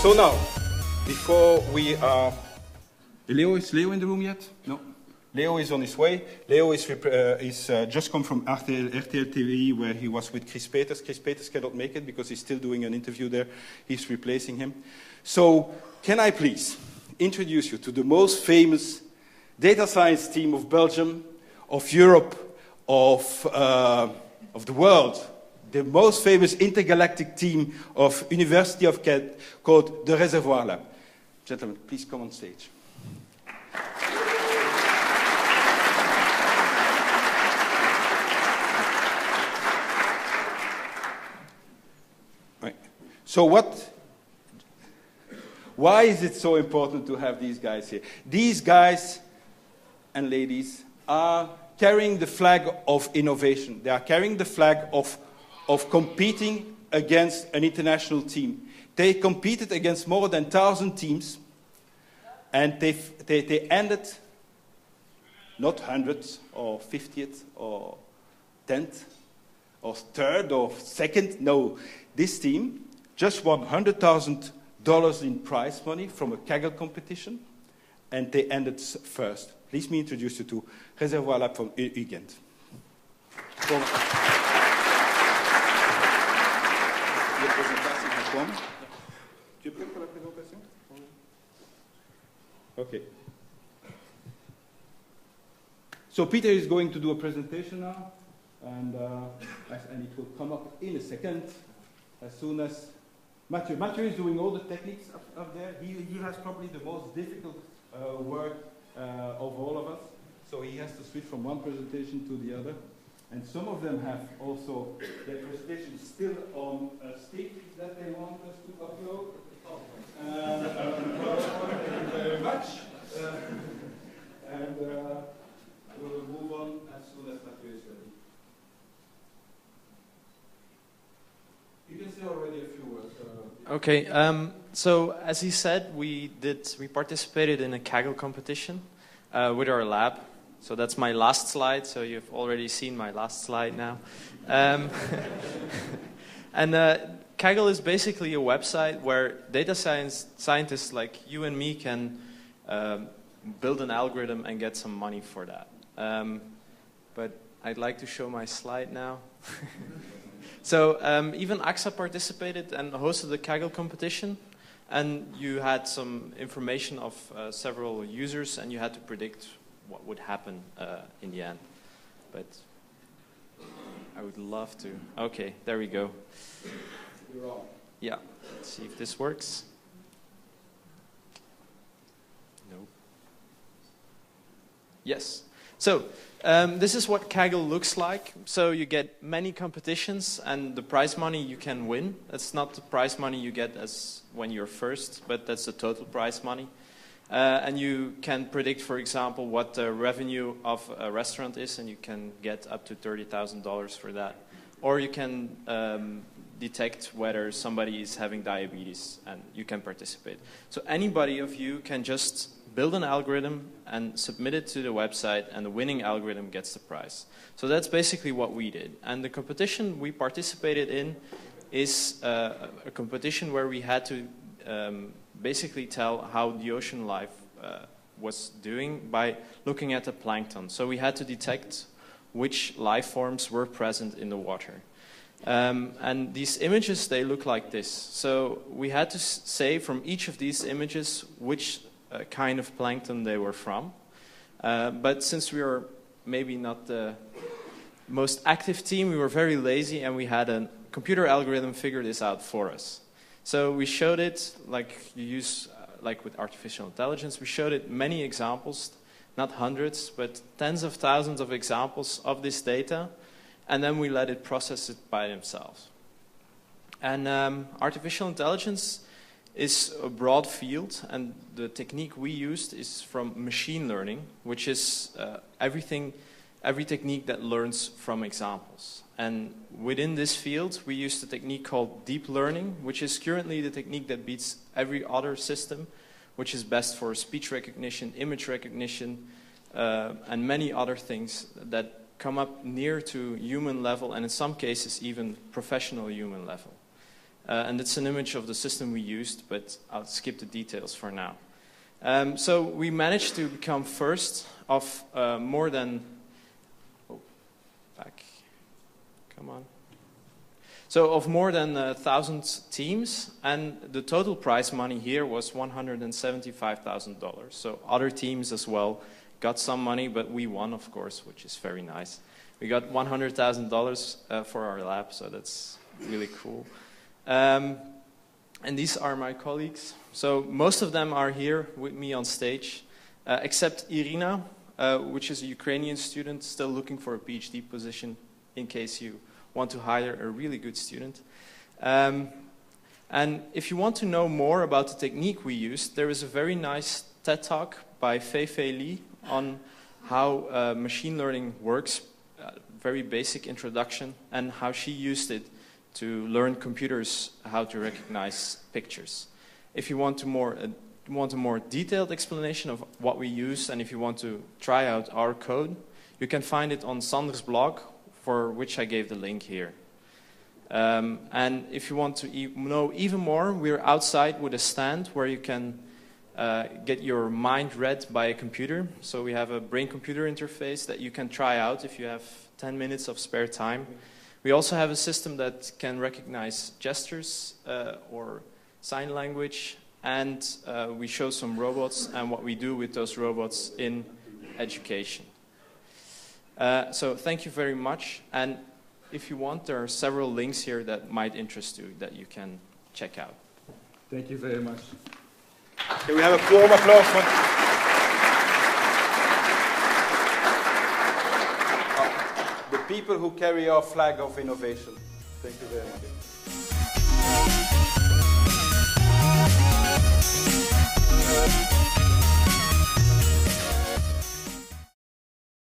So now, before we are... Is Leo in the room yet? No. Leo is on his way. Leo is just come from RTL TV, where he was with Chris Peters. Chris Peters cannot make it because he's still doing an interview there. He's replacing him. So, can I please introduce you to the most famous data science team of Belgium, of Europe, of the world, the most famous intergalactic team of University of Kent called the Reservoir Lab. Gentlemen, please come on stage. Right. So why is it so important to have these guys here? These guys and ladies are carrying the flag of innovation. They are carrying the flag of competing against an international team. They competed against more than 1,000 teams, and they ended not 100th or 50th or 10th or 3rd or 2nd. No, this team just won $100,000 in prize money from a Kaggle competition, and they ended first. Please me introduce you to Reservoir Lab from Ugent. Tu es prêt pour la présentation? Okay. So Peter is going to do a presentation now, and it will come up in a second, as soon as Mathieu is doing all the techniques up there. He has probably the most difficult work of all of us, so he has to switch from one presentation to the other. And some of them have also their presentation still on a stick that they want us to upload. Thank you very much. And we will move on as soon as Mathieu is ready. You can say already a few words. Okay. So as he said, we participated in a Kaggle competition with our lab. So that's my last slide, so you've already seen my last slide now. And Kaggle is basically a website where data scientists like you and me can build an algorithm and get some money for that. But I'd like to show my slide now. So even AXA participated and hosted the Kaggle competition. And you had some information of several users, and you had to predict what would happen in the end. But I would love to. Okay, there we go. You're on. Yeah, let's see if this works. No. Yes. So this is what Kaggle looks like. So you get many competitions, and the prize money you can win. That's not the prize money you get as when you're first, but that's the total prize money. And you can predict, for example, what the revenue of a restaurant is, and you can get up to $30,000 for that. Or you can detect whether somebody is having diabetes, and you can participate. So anybody of you can just build an algorithm and submit it to the website, and the winning algorithm gets the prize. So that's basically what we did. And the competition we participated in is a competition where we had to basically tell how the ocean life was doing by looking at the plankton. So we had to detect which life forms were present in the water. And these images, they look like this. So we had to say from each of these images which kind of plankton they were from. But since we were maybe not the most active team, we were very lazy, and we had a computer algorithm figure this out for us. So we showed it like you use, like with artificial intelligence, we showed it many examples, not hundreds, but tens of thousands of examples of this data, and then we let it process it by themselves. And artificial intelligence is a broad field, and the technique we used is from machine learning, which is every technique that learns from examples. And within this field, we use the technique called deep learning, which is currently the technique that beats every other system, which is best for speech recognition, image recognition, and many other things that come up near to human level, and in some cases even professional human level. And it's an image of the system we used, but I'll skip the details for now. So we managed to become first of more than... Oh, back. Come on. So of more than 1,000 teams, and the total prize money here was $175,000. So other teams as well got some money, but we won, of course, which is very nice. We got $100,000 for our lab, so that's really cool. And these are my colleagues. So most of them are here with me on stage, except Irina, which is a Ukrainian student still looking for a PhD position in case you want to hire a really good student. And if you want to know more about the technique we used, there is a very nice TED Talk by Fei Li on how machine learning works, very basic introduction, and how she used it to learn computers how to recognize pictures. If you want a more detailed explanation of what we use, and if you want to try out our code, you can find it on Sander's blog, for which I gave the link here. And if you want to know even more, we're outside with a stand where you can get your mind read by a computer. So we have a brain-computer interface that you can try out if you have 10 minutes of spare time. We also have a system that can recognize gestures or sign language, and we show some robots and what we do with those robots in education. So thank you very much, and if you want, there are several links here that might interest you that you can check out. Thank you very much. Can we have a warm applause for the people who carry our flag of innovation? Thank you very much.